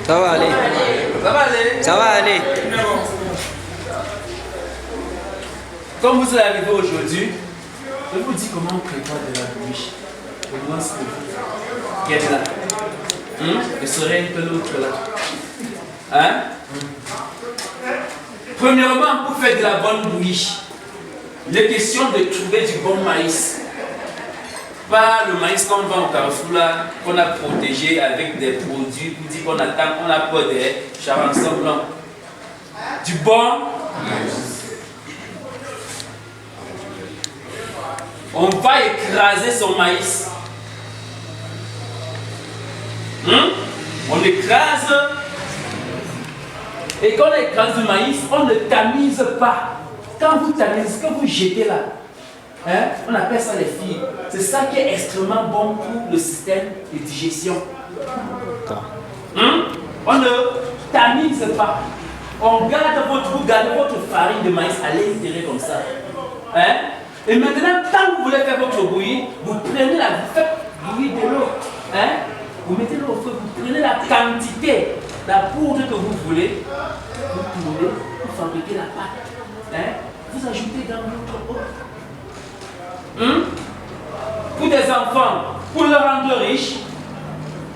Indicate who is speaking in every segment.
Speaker 1: Ça va aller.
Speaker 2: Ça va aller.
Speaker 1: Ça va aller.
Speaker 2: Comme vous êtes arrivé aujourd'hui, je vous dis comment on prépare de la bouche. Au moins, c'est vous. Qui est là? Le soleil de l'autre là. Hein? Premièrement, pour faire de la bonne bouillie, il est question de trouver du bon maïs. Pas le maïs qu'on vend au Carrefour là, qu'on a protégé avec des produits, pour dire qu'on attend, on a pas des charançons blancs. Du bon maïs. On va écraser son maïs. On écrase. Et quand on écrase du maïs, on ne tamise pas. Quand vous tamisez, quand vous jetez là, on appelle ça les fibres. C'est ça qui est extrêmement bon pour le système de digestion. On ne tamise pas. Vous gardez votre farine de maïs à l'intérieur comme ça. Et maintenant, quand vous voulez faire votre bouillie, vous prenez vous faites bouillir de l'eau. Vous mettez l'eau au feu, vous prenez la quantité, la poudre que vous voulez, vous tournez pour fabriquer la pâte. Vous ajoutez dans votre eau. Pour des enfants, pour le rendre riche,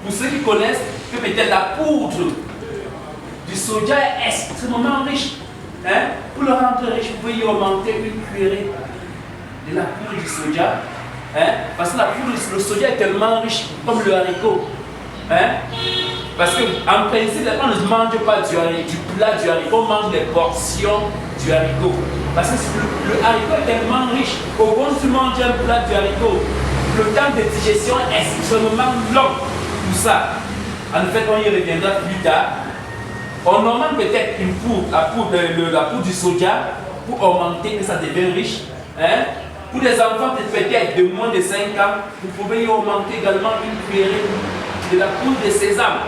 Speaker 2: pour ceux qui connaissent, que peut-être la poudre du soja est extrêmement riche. Pour le rendre riche, vous pouvez y augmenter une cuillerée de la poudre du soja. Parce que la poudre le soja est tellement riche comme le haricot. Parce qu'en principe, on ne mange pas du plat du haricot, on mange des portions du haricot. Parce que le haricot est tellement riche, au moment où tu manges un plat du haricot, le temps de digestion est extrêmement long pour ça. En fait, on y reviendra plus tard. On augmente peut-être une poudre, la poudre du soja pour augmenter que ça devient riche. Pour les enfants peut-être de moins de 5 ans, vous pouvez y augmenter également une cuillerée de la poudre de sésame.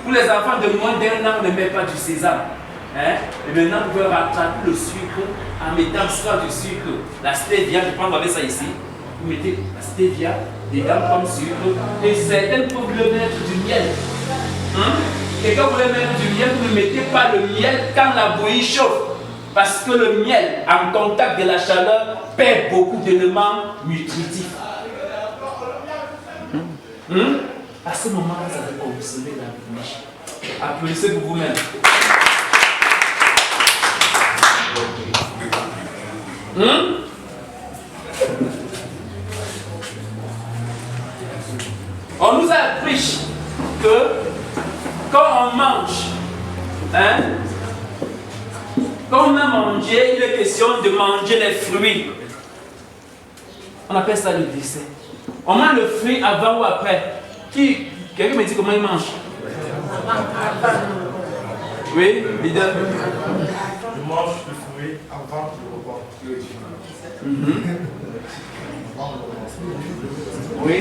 Speaker 2: Pour les enfants de moins d'1 an, on ne met pas du sésame. Et maintenant, vous pouvez rattraper le sucre en mettant soit du sucre, la stevia, je pense avec ça ici. Vous mettez la stevia dedans comme sucre. Et certains peuvent le mettre du miel. Et quand vous voulez mettre du miel, vous ne mettez pas le miel quand la bouillie chauffe. Parce que le miel, en contact de la chaleur, perd beaucoup d'éléments nutritifs. À ce moment-là, ça va consommer la bouche. Applaudissez pour vous-même. On nous a appris que quand on mange, quand on a mangé, il est question de manger les fruits. On appelle ça le dessert. On mange le fruit avant ou après. Quelqu'un me dit comment il mange? Oui, leader.
Speaker 3: Je mange le fruit avant le repas.
Speaker 2: Oui.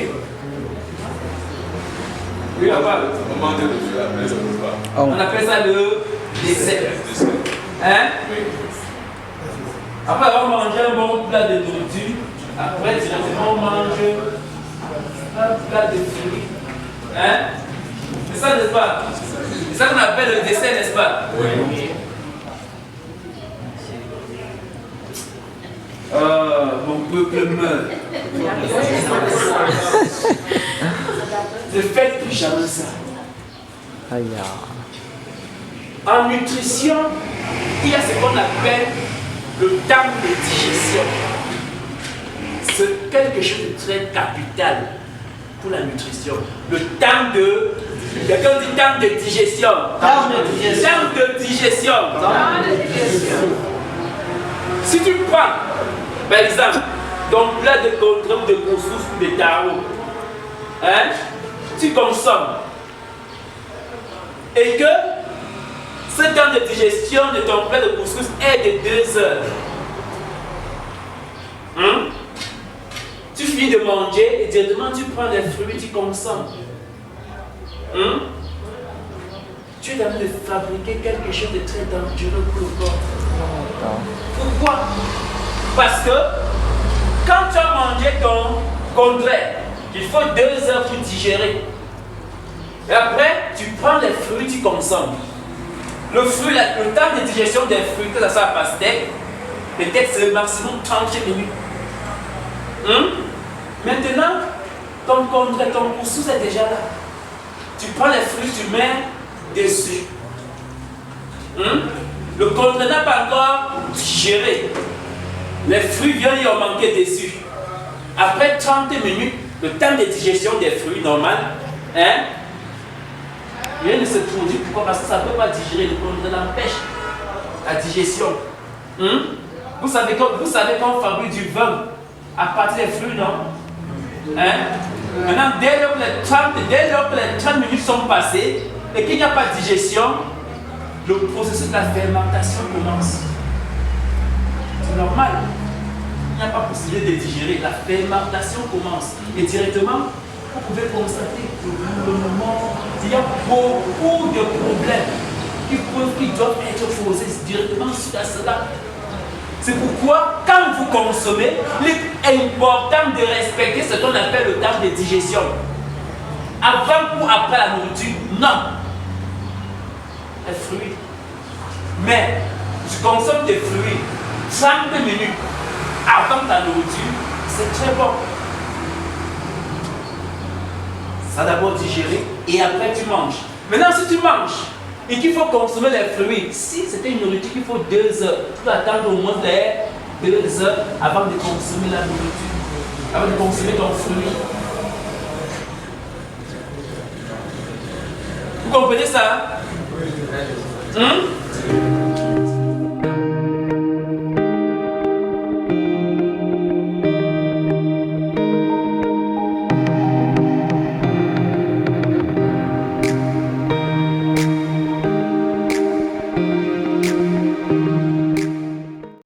Speaker 2: Oui, là-bas.
Speaker 4: On mange le fruit après, ça ne pas.
Speaker 2: On appelle ça le dessert. Oui. Après avoir mangé un bon plat de nourriture, après directement on mange un plat de fruits. C'est ça, n'est-ce pas? C'est ça qu'on appelle le dessert, n'est-ce pas? Oui. Mon peuple meurt. Ne faites plus jamais ça. En nutrition, il y a ce qu'on appelle le temps de digestion. C'est quelque chose de très capital pour la nutrition. Le temps de... Quelqu'un dit temps de digestion. Temps de digestion. Si tu prends, par exemple, ton plat de contrôle de couscous ou de taro, tu consommes. Et que ce temps de digestion de ton plat de couscous est de 2 heures. Tu finis de manger et directement tu prends les fruits, tu consommes. Tu es en train de fabriquer quelque chose de très dangereux pour le corps. Pourquoi? Parce que quand tu as mangé ton contraire, il faut 2 heures pour digérer. Et après, tu prends les fruits, tu consommes. Le fruit, le temps de digestion des fruits, que ça soit la pastèque, peut-être c'est maximum 30 minutes. Maintenant, ton couscous est déjà là. Tu prends les fruits, tu mets dessus. Le contenu n'a pas encore digéré. Les fruits viennent y en manquer dessus. Après 30 minutes, le temps de digestion des fruits normal, rien ne se produit. Pourquoi? Parce que ça ne peut pas digérer. Le contenu empêche la digestion. Vous savez qu'on fabrique du vin à partir des fruits, non? Maintenant, dès lors que les 30 minutes sont passées et qu'il n'y a pas de digestion, le processus de la fermentation commence. C'est normal. Il n'y a pas possibilité de digérer. La fermentation commence. Et directement, vous pouvez constater que pour le moment, il y a beaucoup de problèmes qui doivent être posés directement suite à cela. C'est pourquoi, quand vous consommez, il est important de respecter ce qu'on appelle le temps de digestion. Avant ou après la nourriture, non. Les fruits. Mais, je consomme des fruits 30 minutes avant ta nourriture, c'est très bon. Ça d'abord digérer et après tu manges. Maintenant, si tu manges et qu'il faut consommer les fruits, si c'était une nourriture qu'il faut 2 heures, tu dois attendre au moins 2 heures avant de consommer la nourriture, avant de consommer ton fruit. Vous comprenez ça?